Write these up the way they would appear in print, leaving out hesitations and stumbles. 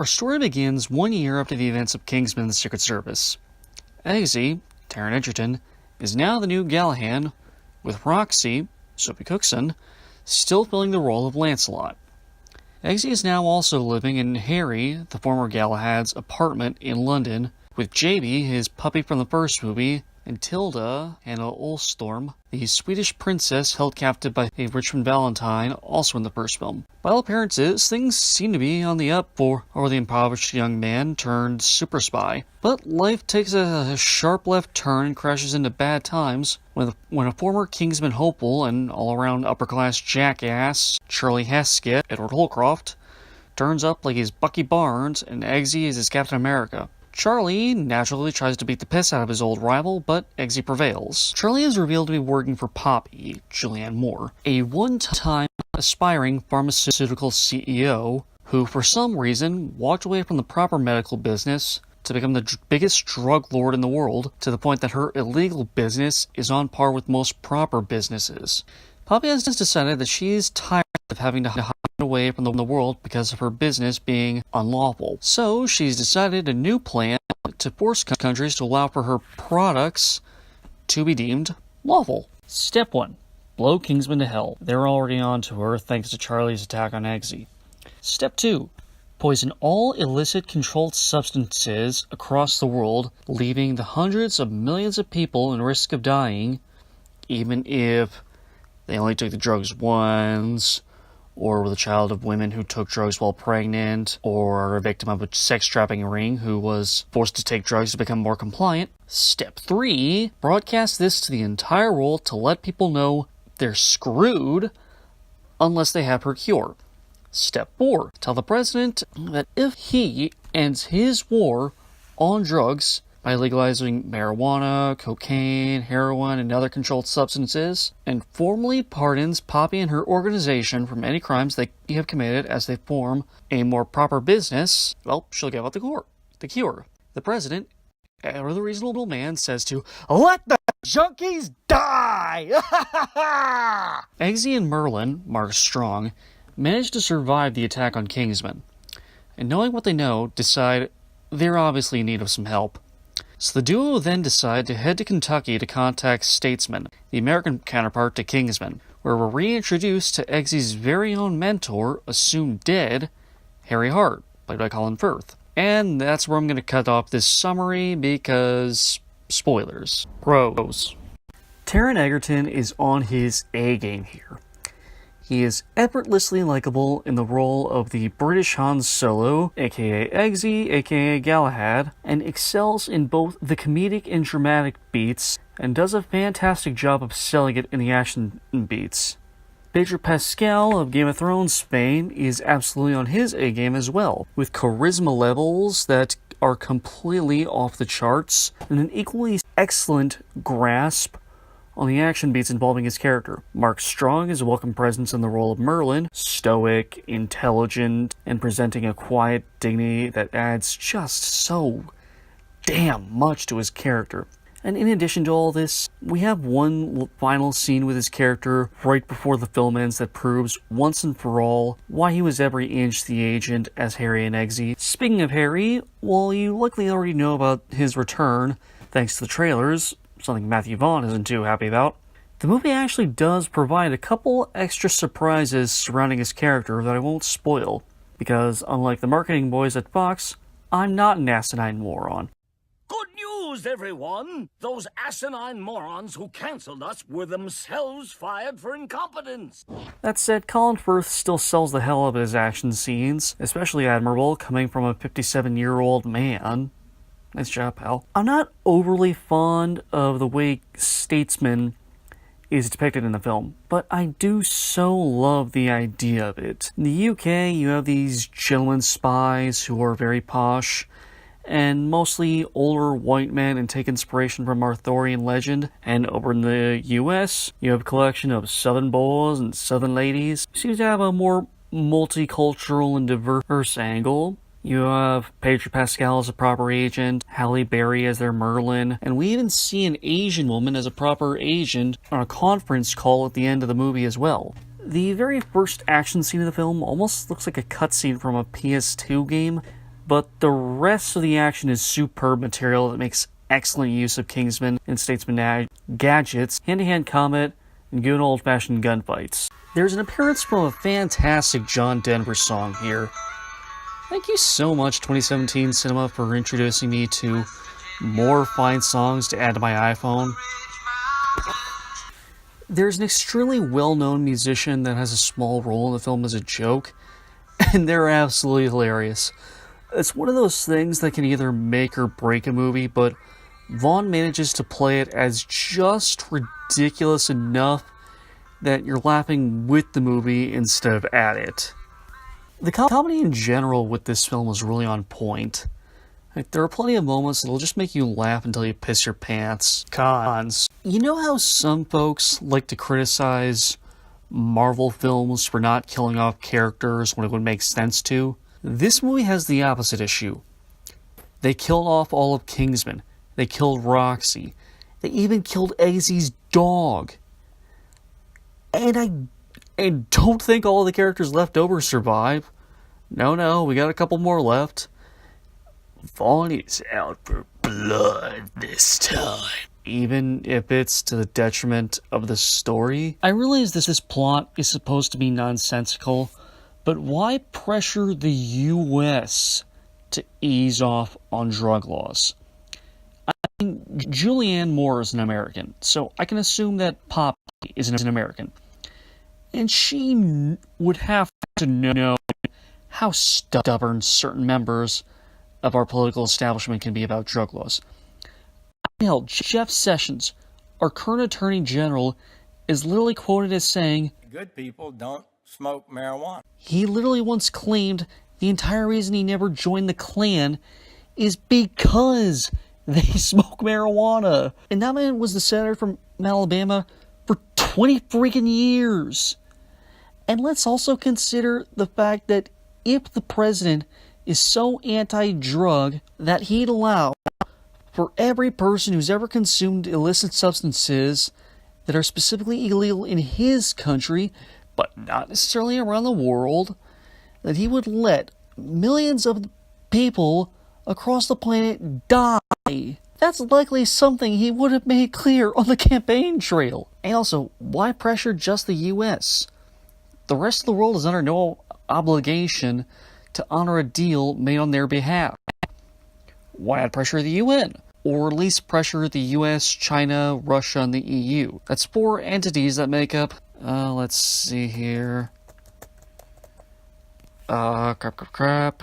Our story begins 1 year after the events of Kingsman and the Secret Service. Eggsy, Taron Egerton, is now the new Galahad, with Roxy, Sophie Cookson, still filling the role of Lancelot. Eggsy is now also living in Harry, the former Galahad's apartment in London, with JB, his puppy from the first movie, and Tilda, Hannah Olstorm, the Swedish princess held captive by a Richmond Valentine, also in the first film. By all appearances, things seem to be on the up for the impoverished young man turned super spy. But life takes a sharp left turn and crashes into bad times when a former Kingsman hopeful and all-around upper-class jackass, Charlie Heskett, Edward Holcroft, turns up like he's Bucky Barnes and Eggsy is his Captain America. Charlie naturally tries to beat the piss out of his old rival, but Eggsy prevails. Charlie is revealed to be working for Poppy, Julianne Moore, a one-time aspiring pharmaceutical CEO who, for some reason, walked away from the proper medical business to become the biggest drug lord in the world, to the point that her illegal business is on par with most proper businesses. Poppy has decided that she is tired of having to hide away from the world because of her business being unlawful. So she's decided a new plan to force countries to allow for her products to be deemed lawful. Step 1. Blow Kingsman to hell. They're already on to her thanks to Charlie's attack on Eggsy. Step 2. Poison all illicit controlled substances across the world, leaving the hundreds of millions of people in risk of dying, even if they only took the drugs once, or were the child of women who took drugs while pregnant, or a victim of a sex trafficking ring who was forced to take drugs to become more compliant. Step 3. Broadcast this to the entire world to let people know they're screwed unless they have her cure. Step 4. Tell the president that if he ends his war on drugs by legalizing marijuana, cocaine, heroin, and other controlled substances, and formally pardons Poppy and her organization from any crimes they have committed as they form a more proper business, well, she'll give out the cure. The president, or the reasonable man, says to, "Let the junkies die!" Eggsy and Merlin, Mark Strong, manage to survive the attack on Kingsman, and knowing what they know, decide they're obviously in need of some help. So the duo then decide to head to Kentucky to contact Statesman, the American counterpart to Kingsman, where we're reintroduced to Eggsy's very own mentor, assumed dead, Harry Hart, played by Colin Firth. And that's where I'm going to cut off this summary because spoilers. Pros. Taron Egerton is on his A game here. He is effortlessly likable in the role of the British Han Solo, aka Eggsy, aka Galahad, and excels in both the comedic and dramatic beats, and does a fantastic job of selling it in the action beats. Pedro Pascal of Game of Thrones fame is absolutely on his A-game as well, with charisma levels that are completely off the charts, and an equally excellent grasp on the action beats involving his character. Mark Strong is a welcome presence in the role of Merlin, stoic, intelligent, and presenting a quiet dignity that adds just so damn much to his character. And in addition to all this, we have one final scene with his character right before the film ends that proves once and for all why he was every inch the agent as Harry and Eggsy. Speaking of Harry, well, you likely already know about his return thanks to the trailers, something Matthew Vaughn isn't too happy about. The movie actually does provide a couple extra surprises surrounding his character that I won't spoil, because unlike the marketing boys at Fox, I'm not an asinine moron. Good news, everyone! Those asinine morons who cancelled us were themselves fired for incompetence. That said, Colin Firth still sells the hell out of his action scenes, especially admirable coming from a 57-year-old man. Nice job, pal. I'm not overly fond of the way Statesman is depicted in the film, but I do so love the idea of it. In the UK, you have these gentlemen spies who are very posh, and mostly older white men and take inspiration from Arthurian legend. And over in the US, you have a collection of southern boys and southern ladies who seem to have a more multicultural and diverse angle. You have Pedro Pascal as a proper agent, Halle Berry as their Merlin, and we even see an Asian woman as a proper agent on a conference call at the end of the movie as well. The very first action scene of the film almost looks like a cutscene from a PS2 game, but the rest of the action is superb material that makes excellent use of Kingsman and Statesman gadgets, hand-to-hand combat, and good old-fashioned gunfights. There's an appearance from a fantastic John Denver song here. Thank you so much, 2017 Cinema, for introducing me to more fine songs to add to my iPhone. There's an extremely well-known musician that has a small role in the film as a joke, and they're absolutely hilarious. It's one of those things that can either make or break a movie, but Vaughn manages to play it as just ridiculous enough that you're laughing with the movie instead of at it. The comedy in general with this film was really on point. Like, there are plenty of moments that'll just make you laugh until you piss your pants. Cons. You know how some folks like to criticize Marvel films for not killing off characters when it would make sense to? This movie has the opposite issue. They killed off all of Kingsman. They killed Roxy. They even killed Eggsy's dog. And I don't think all of the characters left over survive. No, we got a couple more left. Vaughn is out for blood this time. Even if it's to the detriment of the story. I realize this plot is supposed to be nonsensical, but why pressure the US to ease off on drug laws? I mean, Julianne Moore is an American, so I can assume that Poppy is an American. And she would have to know how stubborn certain members of our political establishment can be about drug laws. Hell, Jeff Sessions, our current Attorney General, is literally quoted as saying, "Good people don't smoke marijuana." He literally once claimed the entire reason he never joined the Klan is because they smoke marijuana. And that man was the senator from Alabama for 20 freaking years. And let's also consider the fact that if the president is so anti-drug that he'd allow for every person who's ever consumed illicit substances that are specifically illegal in his country, but not necessarily around the world, that he would let millions of people across the planet die. That's likely something he would have made clear on the campaign trail. And also, why pressure just the US? The rest of the world is under no obligation to honor a deal made on their behalf. Why not pressure the UN? Or at least pressure the US, China, Russia, and the EU. That's 4 entities that make up, let's see here. Crap.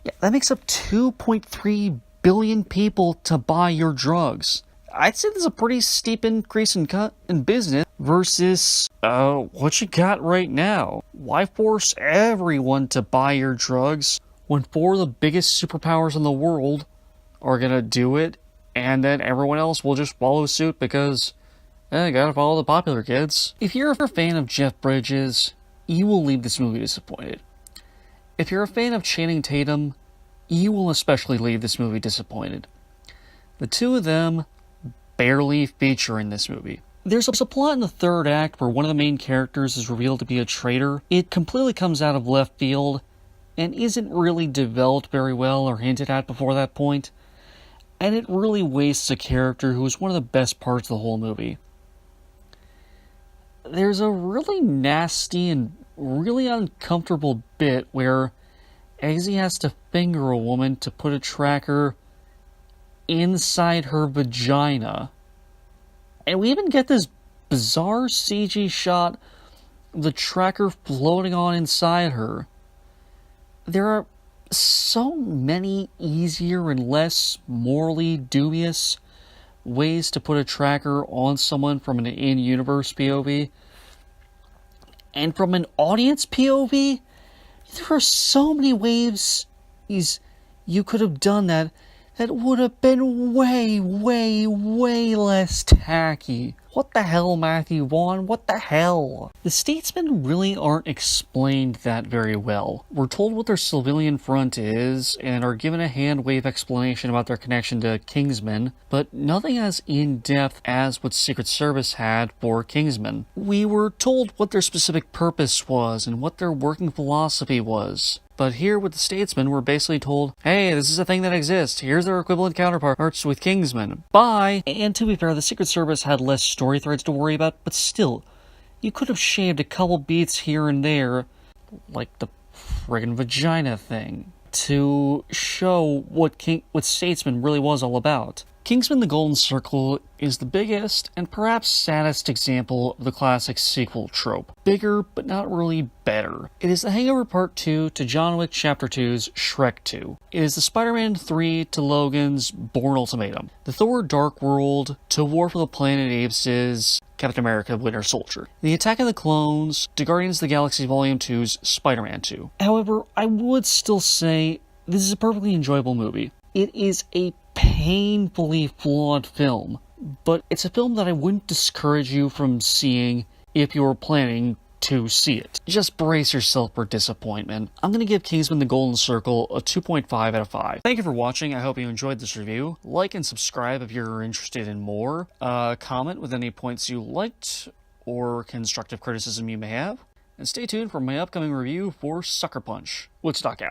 Yeah, that makes up 2.3 billion people to buy your drugs. I'd say there's a pretty steep increase in business versus what you got right now. Why force everyone to buy your drugs when 4 of the biggest superpowers in the world are gonna do it, and then everyone else will just follow suit because gotta follow the popular kids? If you're a fan of Jeff Bridges, you will leave this movie disappointed. If you're a fan of Channing Tatum, you will especially leave this movie disappointed. The two of them barely feature in this movie. There's a plot in the third act where one of the main characters is revealed to be a traitor. It completely comes out of left field and isn't really developed very well or hinted at before that point. And it really wastes a character who is one of the best parts of the whole movie. There's a really nasty and really uncomfortable bit where Eggsy has to finger a woman to put a tracker inside her vagina. And we even get this bizarre CG shot of the tracker floating on inside her. There are so many easier and less morally dubious ways to put a tracker on someone from an in-universe POV. And from an audience POV, there are so many ways you could have done that would have been way, way, way less tacky. What the hell, Matthew Vaughn? What the hell? The statesmen really aren't explained that very well. We're told what their civilian front is, and are given a hand-wave explanation about their connection to Kingsman, but nothing as in-depth as what Secret Service had for Kingsman. We were told what their specific purpose was, and what their working philosophy was. But here with the statesmen, we're basically told, hey, this is a thing that exists. Here's their equivalent counterparts with Kingsman. Bye! And to be fair, the Secret Service had less story threads to worry about, but still, you could have shaved a couple beats here and there, like the friggin' vagina thing, to show what Statesman really was all about. Kingsman: The Golden Circle is the biggest and perhaps saddest example of the classic sequel trope. Bigger, but not really better. It is The Hangover Part 2 to John Wick Chapter 2's Shrek 2. It is the Spider-Man 3 to Logan's Bourne Ultimatum. The Thor Dark World to War for the Planet of Apes' Captain America Winter Soldier. The Attack of the Clones to Guardians of the Galaxy Volume 2's Spider-Man 2. However, I would still say this is a perfectly enjoyable movie. It is a painfully flawed film, but it's a film that I wouldn't discourage you from seeing if you were planning to see it. Just brace yourself for disappointment. I'm going to give Kingsman: The Golden Circle a 2.5 out of 5. Thank you for watching. I hope you enjoyed this review. Like and subscribe if you're interested in more. Comment with any points you liked or constructive criticism you may have. And stay tuned for my upcoming review for Sucker Punch. Woodstock out.